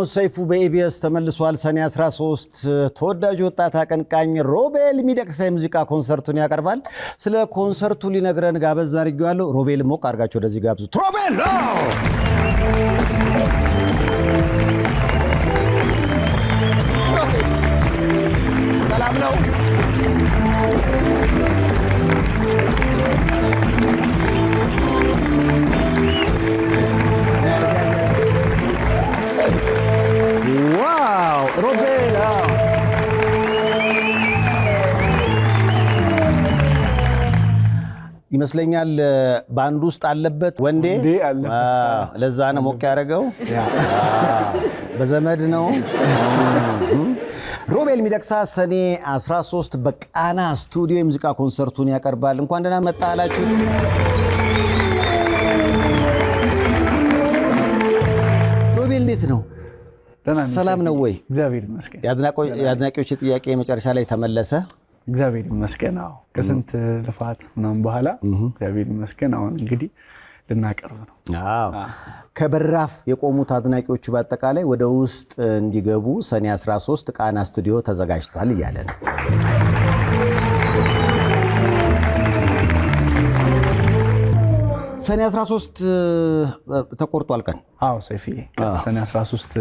ሰይፉ በኢቢኤስ ተመልሷል። ሰኔ 13 ተወዳጅ ወጣት አቀንቃኝ ሮቤል ሚደቅሳ የሙዚቃ ኮንሰርቱን ያቀርባል። ስለ ኮንሰርቱ ሊነግረን ጋበዝ አድርጌዋለሁ። ሮቤል ሞቅ አድርጋችሁ ወደዚህ ጋብዙት። ሮቤል ሰላም ነው። ዋው ሮቤል ይመስለኛል ባንድ ውስጥ አለበት ወንዴ። ለዛ ነው ሞቅ ያደረገው። በዘመድ ነው። ሮቤል ሚደቅሳ ሰኔ 13 በቃና ስቱዲዮ የሙዚቃ ኮንሰርቱን ያቀርባል። እንኳን ደህና መጣ አላችሁ። ሮቤል እንዴት ነው? ሰላም ነው ወይ? እግዚአብሔር ይመስገን። የአድናቂዎች ጥያቄ መጨረሻ ላይ ተመለሰ። እግዚአብሔር ይመስገን። አዎ ከስንት ልፋት ምናምን በኋላ እግዚአብሔር ይመስገን አሁን እንግዲህ ልናቀርብ ነው። አዎ ከበራፍ የቆሙት አድናቂዎቹ በአጠቃላይ ወደ ውስጥ እንዲገቡ ሰኔ 13 ቃና ስቱዲዮ ተዘጋጅቷል እያለ ነው። ሰኔ 13 ተቆርጧል ቀን። አዎ ሰይፍዬ ሰኔ 13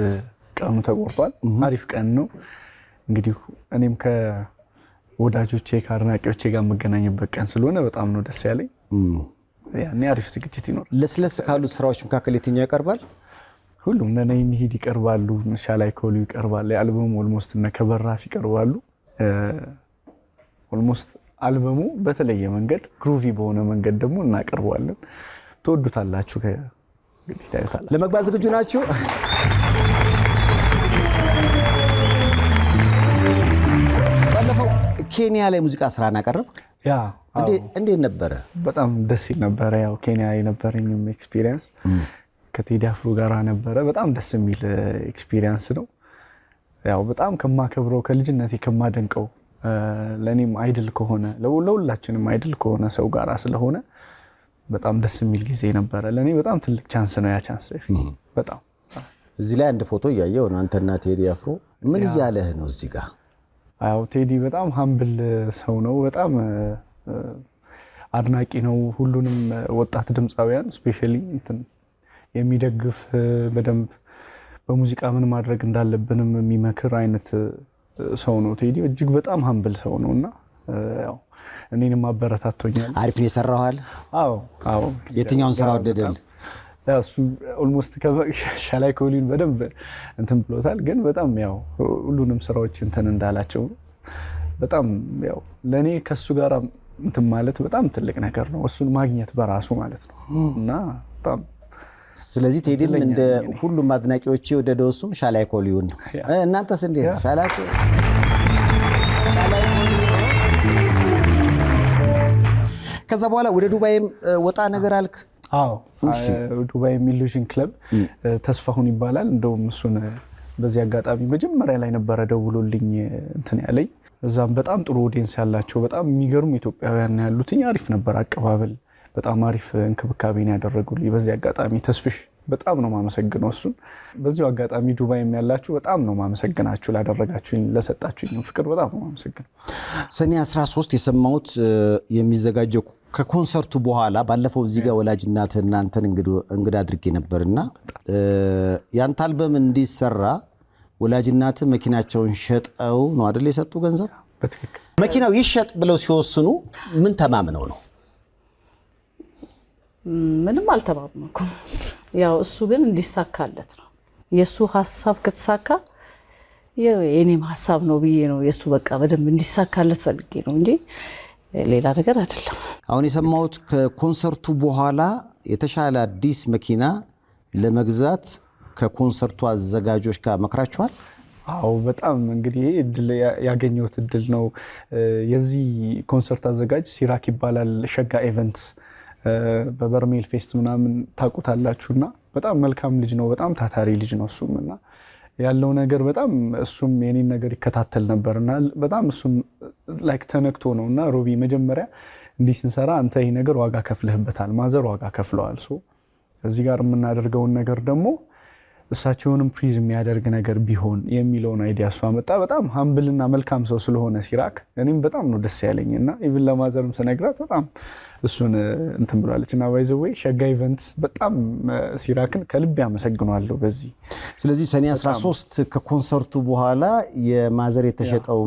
ቀኑ ተቆርጧል። አሪፍ ቀን ነው። እንግዲህ እኔም ከወዳጆቼ ከአድናቂዎቼ ጋር መገናኘበት ቀን ስለሆነ በጣም ነው ደስ ያለኝ። ያኔ አሪፍ ዝግጅት ይኖራል። ለስለስ ካሉት ስራዎች መካከል የትኛው ይቀርባል? ሁሉም ነይ እንሂድ ይቀርባሉ። ሻላይ ኮሉ ይቀርባል። የአልበሙ ኦልሞስት እና ከበራፍ ይቀርባሉ። ኦልሞስት አልበሙ በተለየ መንገድ ግሩቪ በሆነ መንገድ ደግሞ እናቀርበዋለን። ትወዱታላችሁ። እንግዲህ ታዩታላችሁ። ለመግባት ዝግጁ ናችሁ? ባለፈው ኬንያ ላይ ሙዚቃ ስራን አቀረብ። ያ እንዴት ነበረ? በጣም ደስ ይል ነበረ። ያው ኬንያ የነበረኝም ኤክስፒሪየንስ ከቴዲ አፍሮ ጋር ነበረ። በጣም ደስ የሚል ኤክስፒሪየንስ ነው። ያው በጣም ከማከብረው ከልጅነቴ ከማደንቀው ለኔም አይድል ከሆነ ለሁላችንም አይድል ከሆነ ሰው ጋር ስለሆነ በጣም ደስ የሚል ጊዜ ነበረ። ለኔ በጣም ትልቅ ቻንስ ነው ያ ቻንስ። በጣም እዚህ ላይ አንድ ፎቶ እያየሁ ነው። አንተና ቴዲ አፍሮ ምን እያለህ ነው እዚህ ጋር? አዎ ቴዲ በጣም ሃምብል ሰው ነው። በጣም አድናቂ ነው። ሁሉንም ወጣት ድምፃውያን ስፔሻሊ የሚደግፍ በደንብ በሙዚቃ ምን ማድረግ እንዳለብንም የሚመክር አይነት ሰው ነው ቴዲ። እጅግ በጣም ሃምብል ሰው ነውና ያው እኔንም አበረታቶኛል። አሪፍ ነው የሰራው። አዎ የትኛውን ስራ ወደደል? እሱ ኦልሞስት ከሻላይ ኮሊን በደንብ እንትን ብሎታል። ግን በጣም ያው ሁሉንም ስራዎች እንትን እንዳላቸው በጣም ያው ለኔ ከሱ ጋር እንትን ማለት በጣም ትልቅ ነገር ነው። እሱን ማግኘት በራሱ ማለት ነው እና በጣም ስለዚህ ቴዲም እንደ ሁሉም አድናቂዎች ወደደው እሱም ሻላይ ኮሊውን ነው። እናንተስ እንዴት ነው? ሻላይ ኮሊ ከዛ በኋላ ወደ ዱባይም ወጣ ነገር አልክ? አዎ ዱባይ ኢሉዥን ክለብ ተስፋሁን ይባላል። እንደውም እሱን በዚህ አጋጣሚ መጀመሪያ ላይ ነበረ ደውሎልኝ እንትን ያለኝ። እዛም በጣም ጥሩ ኦዲየንስ ያላቸው በጣም የሚገርሙ ኢትዮጵያውያን ያሉት አሪፍ ነበር አቀባበል፣ በጣም አሪፍ እንክብካቤን ያደረጉልኝ። በዚህ አጋጣሚ ተስፍሽ በጣም ነው ማመሰግነው እሱን። በዚሁ አጋጣሚ ዱባይም ያላችሁ በጣም ነው ማመሰግናችሁ ላደረጋችሁኝ ለሰጣችሁኝ ፍቅር በጣም ነው ማመሰግነው። ሰኔ 13 የሰማሁት የሚዘጋጀው ከኮንሰርቱ በኋላ ባለፈው እዚህ ጋር ወላጅ እናትህ እናንተን እንግዳ አድርጌ ነበርና ያንተ አልበም እንዲሰራ ወላጅ እናትህ መኪናቸውን ሸጠው ነው አይደል የሰጡ ገንዘብ? በትክክል መኪናው ይሸጥ ብለው ሲወስኑ ምን ተማምነው ነው? ምንም አልተማመንኩም። ያው እሱ ግን እንዲሳካለት ነው። የሱ ሐሳብ ከተሳካ የኔም ሐሳብ ነው ብዬ ነው የሱ በቃ በደንብ እንዲሳካለት ፈልጌ ነው እንጂ ሌላ ነገር አይደለም። አሁን የሰማሁት ከኮንሰርቱ በኋላ የተሻለ አዲስ መኪና ለመግዛት ከኮንሰርቱ አዘጋጆች ጋር መክራችኋል? አዎ በጣም እንግዲህ እድል ያገኘሁት እድል ነው። የዚህ ኮንሰርት አዘጋጅ ሲራክ ይባላል። ሸጋ ኢቨንትስ በበርሜል ፌስት ምናምን ታውቁታላችሁና በጣም መልካም ልጅ ነው። በጣም ታታሪ ልጅ ነው እሱምና ያለው ነገር በጣም እሱም የኔን ነገር ይከታተል ነበርና በጣም እሱም ላይክ ተነክቶ ነውና ሮቢ መጀመሪያ እንዲህ ስንሰራ አንተ ይሄ ነገር ዋጋ ከፍለህበታል፣ ማዘር ዋጋ ከፍለዋል። እዚህ ጋር የምናደርገውን ነገር ደግሞ እሳቸውንም ፕሪዝ የሚያደርግ ነገር ቢሆን የሚለውን አይዲያ እሷ መጣ። በጣም ሀምብልና መልካም ሰው ስለሆነ ሲራክ እኔም በጣም ነው ደስ ያለኝ እና ኢቭን ለማዘርም ስነግራት በጣም እሱን እንትን ብላለች እና ባይ ዘ ዌይ ሸጋ ኢቨንትስ በጣም ሲራክን ከልብ ያመሰግናለሁ በዚህ። ስለዚህ ሰኔ 13 ከኮንሰርቱ በኋላ የማዘር የተሸጠው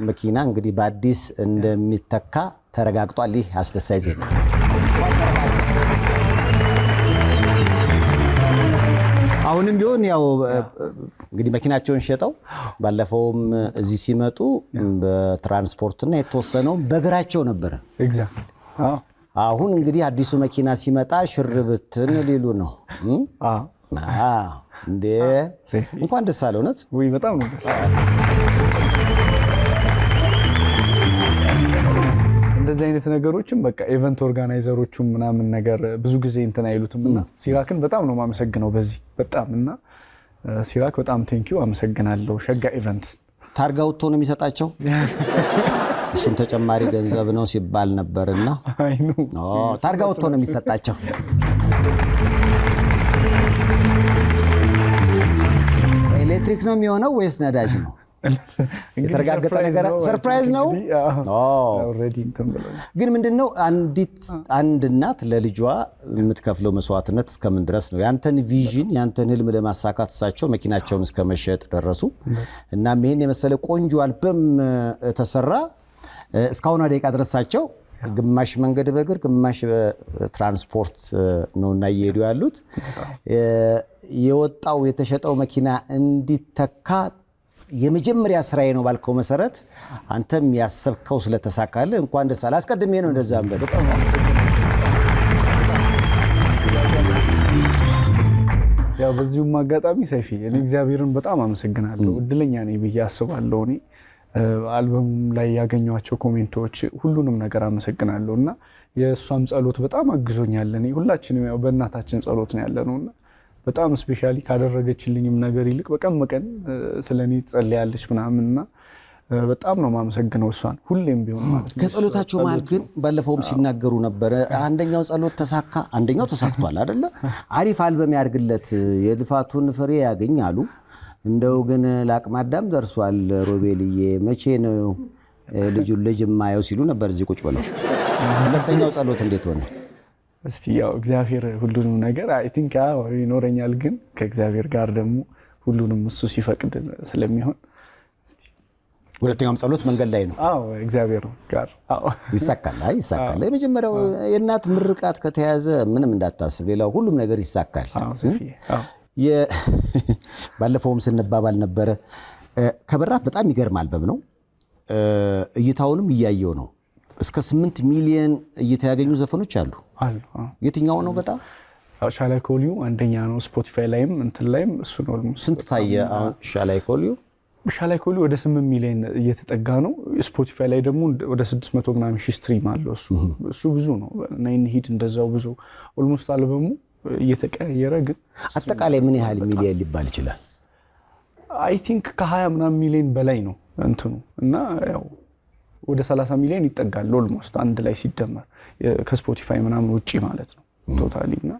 መኪና እንግዲህ በአዲስ እንደሚተካ ተረጋግጧል። ይህ አስደሳች ዜና። አሁንም ቢሆን ያው እንግዲህ መኪናቸውን ሸጠው ባለፈውም እዚህ ሲመጡ በትራንስፖርትና የተወሰነው በእግራቸው ነበረ። ኤግዛክትሊ። አሁን እንግዲህ አዲሱ መኪና ሲመጣ ሽርብትን ሊሉ ነው። እንዴ እንኳን ደስ አለ። እውነት ወይ በጣም ነው ደስ እንደዚህ አይነት ነገሮችም በቃ ኢቨንት ኦርጋናይዘሮቹም ምናምን ነገር ብዙ ጊዜ እንትን አይሉትም እና ሲራክን በጣም ነው ማመሰግነው በዚህ በጣም እና ሲራክ በጣም ቴንኪው አመሰግናለሁ። ሸጋ ኢቨንትስ ታርጋ ወጥቶ ነው የሚሰጣቸው። እሱም ተጨማሪ ገንዘብ ነው ሲባል ነበርና ታርጋ ወጥቶ ነው የሚሰጣቸው። ኤሌክትሪክ ነው የሚሆነው ወይስ ነዳጅ ነው? የተረጋገጠ ነገር ሰርፕራይዝ ነው። ግን ምንድነው አንድ እናት ለልጇ የምትከፍለው መስዋዕትነት እስከምን ድረስ ነው? ያንተን ቪዥን ያንተን ህልም ለማሳካት እሳቸው መኪናቸውን እስከመሸጥ ደረሱ። እና ይሄን የመሰለ ቆንጆ አልበም ተሰራ። እስካሁን ደቂቃ ድረሳቸው ግማሽ መንገድ በእግር ግማሽ ትራንስፖርት ነውና እየሄዱ ያሉት። የወጣው የተሸጠው መኪና እንዲተካ የመጀመሪያ ስራዬ ነው ባልከው መሰረት አንተም ያሰብከው ስለተሳካለ እንኳን ደስ አለህ። አስቀድሜ ነው እንደዛ አንበል። ያው በዚሁም አጋጣሚ ሰይፊ እኔ እግዚአብሔርን በጣም አመሰግናለሁ። እድለኛ ነኝ ብዬ አስባለሁ። እኔ አልበሙም ላይ ያገኘኋቸው ኮሜንቶች ሁሉንም ነገር አመሰግናለሁ እና የእሷም ጸሎት በጣም አግዞኛል። እኔ ሁላችንም ያው በእናታችን ጸሎት ነው ያለነውና በጣም ስፔሻሊ ካደረገችልኝም ነገር ይልቅ በቀን በቀን ስለኔ ትጸልያለች ምናምንና በጣም ነው ማመሰግነው እሷን ሁሌም ቢሆን ማለት ነው። ከጸሎታቸው ማለት ግን ባለፈውም ሲናገሩ ነበር። አንደኛው ጸሎት ተሳካ፣ አንደኛው ተሳክቷል አይደለ? አሪፍ አልበም ያርግለት የልፋቱን ፍሬ ያገኛሉ። እንደው ግን ለአቅመ አዳም ደርሷል ሮቤልዬ መቼ ነው ልጁን ልጅ የማየው ሲሉ ነበር እዚህ ቁጭ ብለው። ሁለተኛው ጸሎት እንዴት ሆነ? እስቲ ያው እግዚአብሔር ሁሉንም ነገር አይ ቲንክ ይኖረኛል፣ ግን ከእግዚአብሔር ጋር ደግሞ ሁሉንም እሱ ሲፈቅድ ስለሚሆን ሁለተኛውም ጸሎት መንገድ ላይ ነው። አዎ እግዚአብሔር ጋር ይሳካል። ይሳካል። የመጀመሪያው የእናት ምርቃት ከተያዘ ምንም እንዳታስብ፣ ሌላው ሁሉም ነገር ይሳካል። ባለፈውም ስንባባል ነበረ። ከበራፍ በጣም ይገርም አልበም ነው። እይታውንም እያየው ነው። እስከ 8 ሚሊዮን እይታ ያገኙ ዘፈኖች አሉ። የትኛው ነው በጣም? ሻላይ ኮሊዩ አንደኛ ነው። ስፖቲፋይ ላይም እንትን ላይም እሱ ነው። ስንት ታየ አሁን ሻላይ ኮሊዩ? ሻላይ ኮሊዩ ወደ 8 ሚሊዮን እየተጠጋ ነው። ስፖቲፋይ ላይ ደግሞ ወደ 600 ምናምን ሺህ ስትሪም አለው። እሱ ብዙ ነው። ናይን ሂድ እንደዛው ብዙ ኦልሞስት አልበሙ እየተቀያየረ ግን አጠቃላይ ምን ያህል ሚሊዮን ሊባል ይችላል? አይ ቲንክ ከ20 ምናምን ሚሊዮን በላይ ነው እንትኑ እና ያው ወደ 30 ሚሊዮን ይጠጋል ኦልሞስት አንድ ላይ ሲደመር ከስፖቲፋይ ምናምን ውጪ ማለት ነው ቶታሊ። እና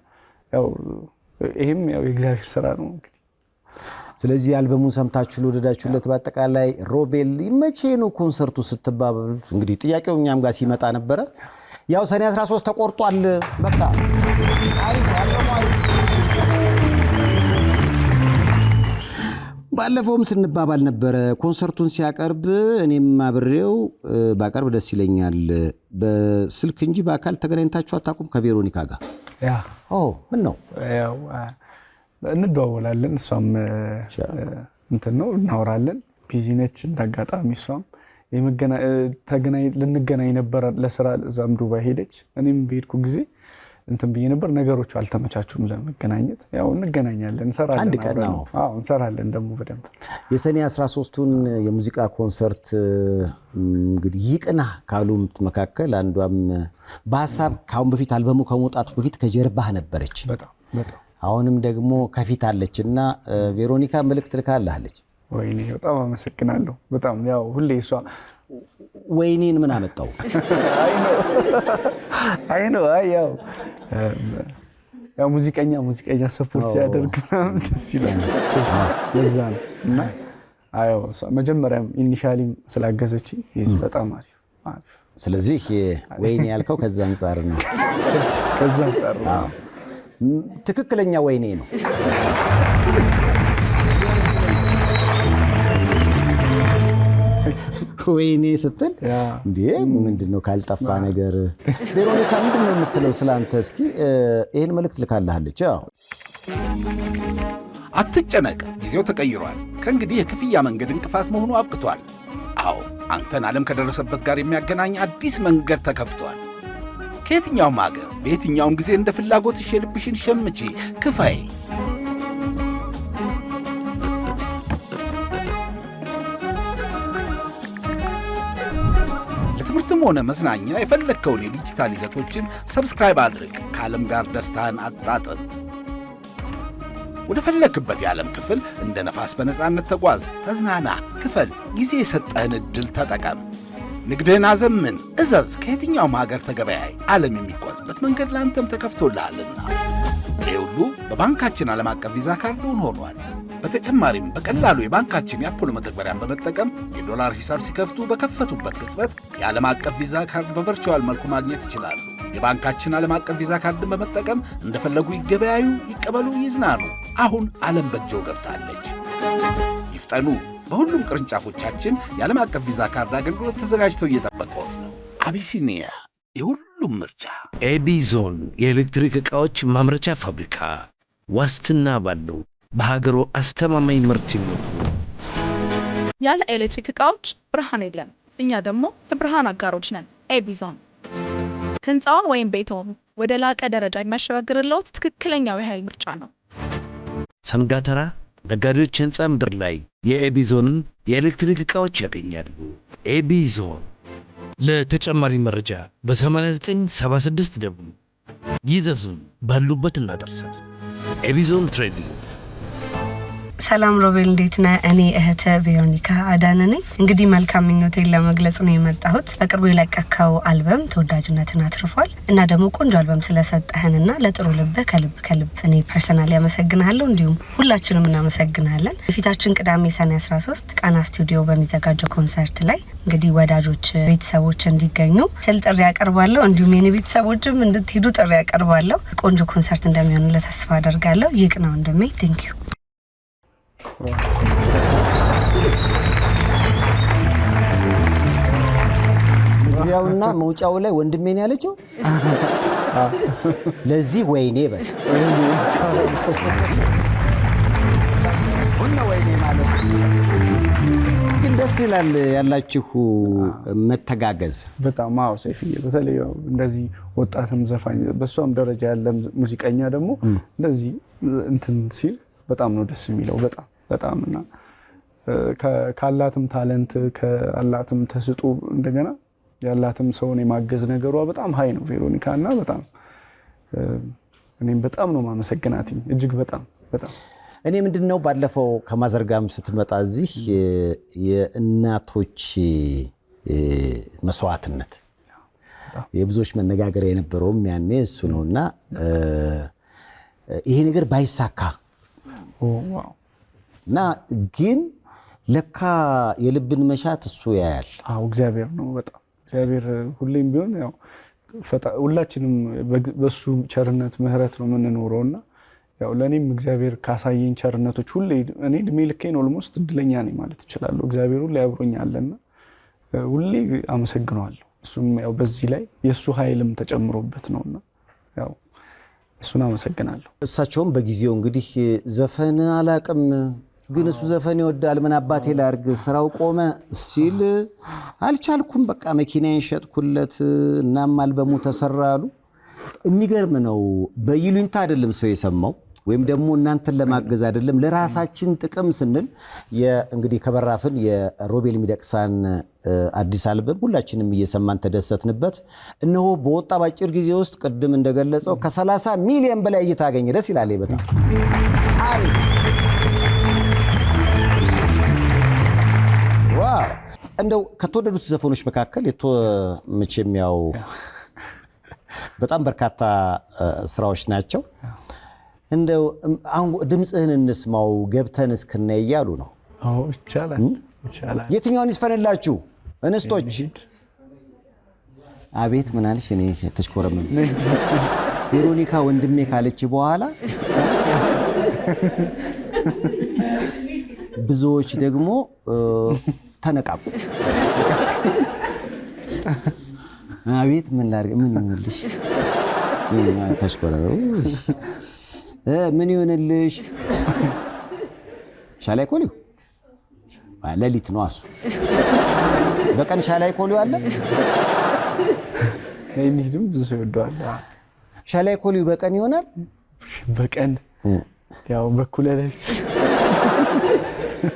ያው ይሄም ያው የእግዚአብሔር ስራ ነው እንግዲህ። ስለዚህ አልበሙን ሰምታችሁ ለወደዳችሁለት በአጠቃላይ ሮቤል መቼ ነው ኮንሰርቱ ስትባባሉ እንግዲህ ጥያቄው እኛም ጋር ሲመጣ ነበረ። ያው ሰኔ 13 ተቆርጧል በቃ። ባለፈውም ስንባባል ነበረ ኮንሰርቱን ሲያቀርብ እኔም አብሬው ባቀርብ ደስ ይለኛል። በስልክ እንጂ በአካል ተገናኝታችሁ አታውቁም ከቬሮኒካ ጋር? ያ ምን ነው ያው እንደዋወላለን። እሷም እንትን ነው እናወራለን። ቢዚ ነች እንዳጋጣሚ። እሷም ልንገናኝ ነበር ለስራ እዛም ዱባይ ሄደች። እኔም በሄድኩ ጊዜ እንትን ብዬ ነበር። ነገሮቹ አልተመቻቹም ለመገናኘት። ያው እንገናኛለን፣ እንሰራለን። አንድ ቀን ነው እንሰራለን ደግሞ በደንብ። የሰኔ 13ቱን የሙዚቃ ኮንሰርት እንግዲህ ይቅና ካሉት መካከል አንዷም በሀሳብ ካሁን በፊት አልበሙ ከመውጣቱ በፊት ከጀርባህ ነበረች። በጣም አሁንም ደግሞ ከፊት አለችና ቬሮኒካ መልእክት ልካለች። ወይኔ በጣም አመሰግናለሁ። በጣም ያው ሁሌ እሷ ወይኔን ምን አመጣው? አይ ነው ያው ያው ሙዚቀኛ ሰፖርት ሲያደርግ ደስ ይላል ለዛ ነው እና አዎ መጀመሪያም ኢኒሻሊ ስላገዘች በጣም አሪፍ ስለዚህ ወይኔ ያልከው ከዛ አንፃር ነው ትክክለኛ ወይኔ ነው ወይኔ ስትል እንዴ ምንድነው ካልጠፋ ነገር ቬሮኒካ ምንድነው የምትለው ስላንተ እስኪ ይሄን መልእክት ልካለች አትጨነቅ ጊዜው ተቀይሯል ከእንግዲህ የክፍያ መንገድ እንቅፋት መሆኑ አብቅቷል አዎ አንተን ዓለም ከደረሰበት ጋር የሚያገናኝ አዲስ መንገድ ተከፍቷል ከየትኛውም ሀገር በየትኛውም ጊዜ እንደ ፍላጎትሽ የልብሽን ሸምቼ ክፈይ ለትምህርትም ሆነ መዝናኛ የፈለግከውን የዲጂታል ይዘቶችን ሰብስክራይብ አድርግ ከዓለም ጋር ደስታን አጣጥም ወደ ፈለክበት የዓለም ክፍል እንደ ነፋስ በነፃነት ተጓዝ ተዝናና ክፈል ጊዜ የሰጠህን ዕድል ተጠቀም ንግድህን አዘምን እዘዝ ከየትኛውም ሀገር ተገበያይ ዓለም የሚጓዝበት መንገድ ለአንተም ተከፍቶልሃልና ይህ ሁሉ በባንካችን ዓለም አቀፍ ቪዛ ካርዱን ሆኗል በተጨማሪም በቀላሉ የባንካችን የአፖሎ መተግበሪያን በመጠቀም የዶላር ሂሳብ ሲከፍቱ በከፈቱበት ቅጽበት የዓለም አቀፍ ቪዛ ካርድ በቨርቹዋል መልኩ ማግኘት ይችላሉ የባንካችን ዓለም አቀፍ ቪዛ ካርድን በመጠቀም እንደፈለጉ ይገበያዩ ይቀበሉ ይዝናኑ አሁን ዓለም በእጅዎ ገብታለች ይፍጠኑ በሁሉም ቅርንጫፎቻችን የዓለም አቀፍ ቪዛ ካርድ አገልግሎት ተዘጋጅተው እየጠበቁት ነው አቢሲኒያ የሁሉም ምርጫ ኤቢ ዞን የኤሌክትሪክ ዕቃዎች ማምረቻ ፋብሪካ ዋስትና ባለው በሀገሩ አስተማማኝ ምርት ይመጡ ያለ ኤሌክትሪክ ዕቃዎች ብርሃን የለም እኛ ደግሞ የብርሃን አጋሮች ነን ኤቢ ዞን ህንፃውን ወይም ቤትዎን ወደ ላቀ ደረጃ የሚያሸጋግርልዎት ትክክለኛው የኃይል ምርጫ ነው ሰንጋተራ ነጋዴዎች ህንፃ ምድር ላይ የኤቢ ዞንን የኤሌክትሪክ ዕቃዎች ያገኛሉ ኤቢ ዞን ለተጨማሪ መረጃ በ8976 ደውሉ ይዘዙን ባሉበት እናደርሳለን ኤቢ ዞን ትሬዲንግ ሰላም ሮቤል እንዴት ነህ? እኔ እህተ ቬሮኒካ አዳነ ነኝ። እንግዲህ መልካም ምኞቴን ለመግለጽ ነው የመጣሁት። በቅርቡ የለቀቀው አልበም ተወዳጅነትን አትርፏል እና ደግሞ ቆንጆ አልበም ስለሰጠህንና ለጥሩ ልብህ ከልብ እኔ ፐርሰናሊ አመሰግናለሁ። እንዲሁም ሁላችንም እናመሰግናለን። የፊታችን ቅዳሜ ሰኔ 13 ቃና ስቱዲዮ በሚዘጋጀው ኮንሰርት ላይ እንግዲህ ወዳጆች፣ ቤተሰቦች እንዲገኙ ስል ጥሪ ያቀርባለሁ። እንዲሁም የኔ ቤተሰቦችም እንድትሄዱ ጥሪ ያቀርባለሁ። ቆንጆ ኮንሰርት እንደሚሆንልህ ተስፋ አደርጋለሁ። ይቅናው እንደሜ ቴንክ ዩ ያውና መውጫው ላይ ወንድሜን ያለችው ለዚህ ወይኔ በል ወይኔ ማለት ግን ደስ ይላል ያላችሁ መተጋገዝ በጣም አዎ ሰይፍዬ በተለይ እንደዚህ ወጣትም ዘፋኝ በሷም ደረጃ ያለ ሙዚቀኛ ደግሞ እንደዚህ እንትን ሲል በጣም ነው ደስ የሚለው በጣም እና ካላትም ታለንት ካላትም ተስጦ እንደገና ያላትም ሰውን የማገዝ ነገሯ በጣም ሃይ ነው ቬሮኒካ እና በጣም እኔም በጣም ነው ማመሰግናት እጅግ በጣም እኔ ምንድነው ባለፈው ከማዘርጋም ስትመጣ እዚህ የእናቶች መስዋዕትነት የብዙዎች መነጋገሪያ የነበረውም ያኔ እሱ ነውና ይሄ ነገር ባይሳካ እና ግን ለካ የልብን መሻት እሱ ያያል አው እግዚአብሔር ነው በጣም እግዚአብሔር ሁሌም ቢሆን ያው ሁላችንም በሱ ቸርነት ምህረት ነው የምንኖረውና ያው ለኔም እግዚአብሔር ካሳየኝ ቸርነቶች ሁሌ እኔ እድሜ ልኬን ኦልሞስት እድለኛ ነኝ ማለት እችላለሁ እግዚአብሔር ሁሌ ያብሮኛልና ሁሌ አመሰግናለሁ እሱም ያው በዚህ ላይ የሱ ኃይልም ተጨምሮበት ነውና ያው እሱን አመሰግናለሁ እሳቸውም በጊዜው እንግዲህ ዘፈን አላቅም ግን እሱ ዘፈን ይወዳል ምን አባቴ ላርግ ስራው ቆመ ሲል አልቻልኩም በቃ መኪናዬን ሸጥኩለት እናም አልበሙ ተሰራሉ የሚገርም ነው በይሉኝታ አይደለም ሰው የሰማው ወይም ደግሞ እናንተን ለማገዝ አይደለም ለራሳችን ጥቅም ስንል እንግዲህ ከበራፍን የሮቤል ሚደቅሳን አዲስ አልበም ሁላችንም እየሰማን ተደሰትንበት እነሆ በወጣ ባጭር ጊዜ ውስጥ ቅድም እንደገለጸው ከ30 ሚሊዮን በላይ እየታገኘ ደስ ይላል በጣም ዋው እንደው ከተወደዱት ዘፈኖች መካከል መቼም ያው በጣም በርካታ ስራዎች ናቸው እንደው አሁን ድምፅህን እንስማው ገብተን እስክናይ እያሉ ነው። አዎ ይቻላል። የትኛውን ይስፈንላችሁ እንስቶች? አቤት ምን አለሽ? እኔ ተሽኮረመም ቬሮኒካ ወንድሜ ካለች በኋላ ብዙዎች ደግሞ ተነቃቁ። አቤት ምን ላድርግ? ምን ይሁንልሽ? ተሽኮረመም ምን ይሁንልሽ? ሻላይ ኮሊው ሌሊት ነው እሱ። በቀን ሻላይ ኮሊው አለ። ነይንሂድም ብዙ ሰው ይወደዋል። ሻላይ ኮሊው በቀን ይሆናል። በቀን ያው በኩለ ሌሊት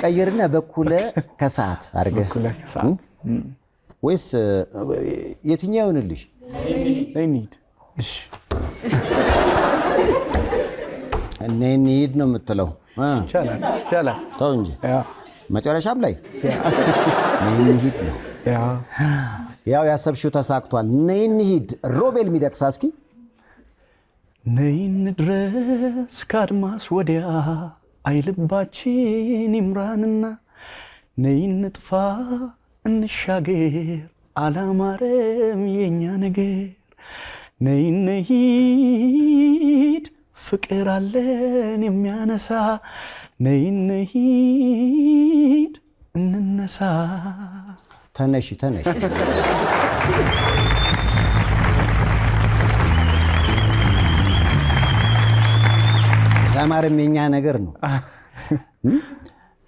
ቀይርና በኩለ ከሰዓት አድርገህ በኩለ ከሰዓት ወይስ የትኛው ይሆንልሽ? ነይንሂድ። እሺ ነይንሂድ ነው የምትለው? ይቻላል። ተው እንጂ መጨረሻም ላይ ነይንሂድ ነው። ያው ያሰብሽው ተሳክቷል። ነይንሂድ። ሮቤል ሚደቅሳ እስኪ ነይን ድረስ ከአድማስ ወዲያ አይልባችን ይምራንና ነይን ጥፋ እንሻገር አላማረም የኛ ነገር ነይን ነይድ ፍቅር አለን የሚያነሳ ነይን ነይድ እንነሳ። ተነሺ ያማረም የኛ ነገር ነው።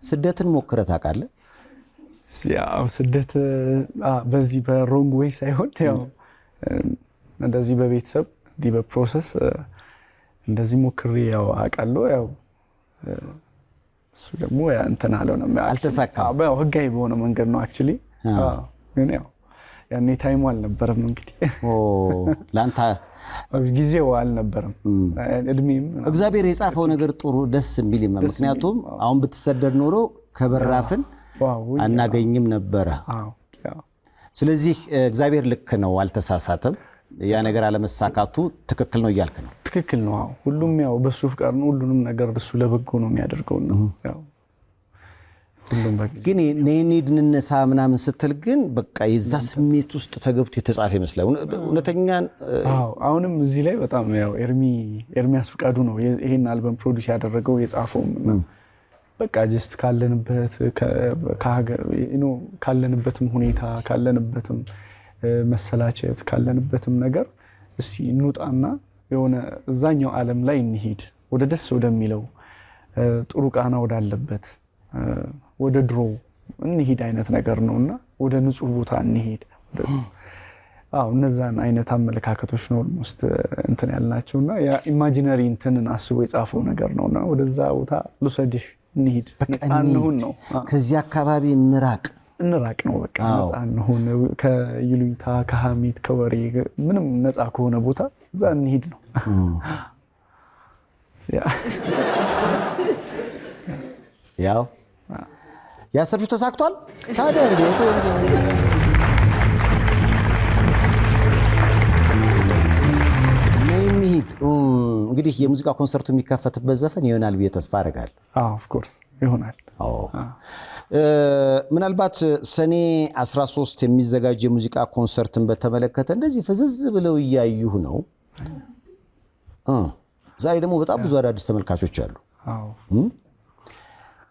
ስደትን ሞክረህ ታውቃለህ? ያው ስደት በዚህ በሮንግ ዌይ ሳይሆን ያው እንደዚህ በቤተሰብ እንዲህ በፕሮሰስ እንደዚህ ሞክሬ ያው አውቃለሁ። ያው እሱ ደግሞ እንትን አልሆነም፣ አልተሳካም። ያው ህጋዊ በሆነ መንገድ ነው አክቹሊ። ግን ያው ያኔ ታይሙ አልነበረም እንግዲህ ለአንተ ጊዜው አልነበረም፣ እድሜም እግዚአብሔር የጻፈው ነገር ጥሩ ደስ የሚል ይመስል። ምክንያቱም አሁን ብትሰደድ ኖሮ ከበራፍን አናገኝም ነበረ። ስለዚህ እግዚአብሔር ልክ ነው፣ አልተሳሳተም። ያ ነገር አለመሳካቱ ትክክል ነው እያልክ ነው? ትክክል ነው። ሁሉም ያው በሱ ፍቃድ ነው። ሁሉንም ነገር እሱ ለበጎ ነው የሚያደርገው ነው። ያው ሁሉም በቃ ግን ነይንሂድ እንነሳ ምናምን ስትል ግን በቃ የዛ ስሜት ውስጥ ተገብቶ የተጻፈ ይመስላል እውነተኛ። አሁንም እዚህ ላይ በጣም ያው ኤርሚያስ ፍቃዱ ነው ይሄን አልበም ፕሮዲዩስ ያደረገው የጻፈው። በቃ ጀስት ካለንበትም ሁኔታ ካለንበትም መሰላቸት ካለንበትም ነገር እስቲ እንውጣና የሆነ እዛኛው ዓለም ላይ እንሂድ፣ ወደ ደስ ወደሚለው ጥሩ ቃና ወዳለበት ወደ ድሮ እንሂድ አይነት ነገር ነውና ወደ ንጹህ ቦታ እንሂድ። እነዛን አይነት አመለካከቶች ነው ኦልሞስት እንትን ያልናቸውና ያ ኢማጂነሪ እንትንን አስቦ የጻፈው ነገር ነውና ወደዛ ቦታ ልውሰድሽ እንሂድ፣ ነፃ እንሁን ነው። ከዚህ አካባቢ እንራቅ ነው በቃ ነፃ እንሁን፣ ከይሉኝታ ከሐሜት ከወሬ ምንም ነፃ ከሆነ ቦታ እዛ እንሂድ ነው። ያው ያሰብሽው ተሳክቷል። ታዲያ እንዴት ነይንሂድ። እንግዲህ የሙዚቃ ኮንሰርቱ የሚከፈትበት ዘፈን ይሆናል ብዬ ተስፋ አደርጋለሁ። ኦፍ ኮርስ ይሆናል። ምናልባት ሰኔ 13 የሚዘጋጅ የሙዚቃ ኮንሰርትን በተመለከተ እንደዚህ ፍዝዝ ብለው እያዩህ ነው። ዛሬ ደግሞ በጣም ብዙ አዳዲስ ተመልካቾች አሉ።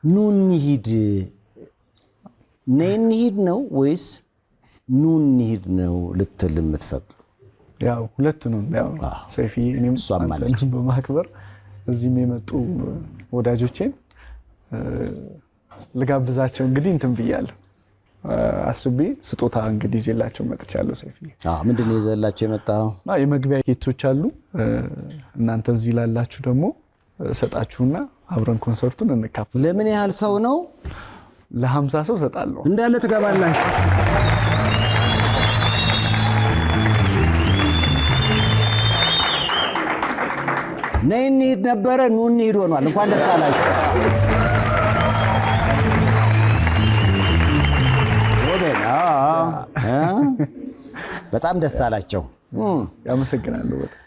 ኑ እንሂድ ነይንሂድ ነው ወይስ ኑ እንሂድ ነው ልትል የምትፈቅዱ? ያው ሁለቱንም ያው ሰይፊ እኔም አንተን በማክበር እዚህም የመጡ ወዳጆቼን ልጋብዛቸው እንግዲህ እንትን ብያለሁ። አስቤ ስጦታ እንግዲህ ይዤላቸው መጥቻለሁ። ሰይፊ ምንድን ነው ይዘላቸው የመጣው? የመግቢያ ኬቶች አሉ። እናንተ እዚህ ላላችሁ ደግሞ ሰጣችሁና አብረን ኮንሰርቱን እንካፈል። ለምን ያህል ሰው ነው? ለ50 ሰው ሰጣለሁ። እንዳለ ትገባላችሁ። ነይንሂድ ነበረ ኑ እንሂድ ሆኗል። እንኳን ደስ አላችሁ። በጣም ደስ አላቸው። ያመሰግናለሁ በጣም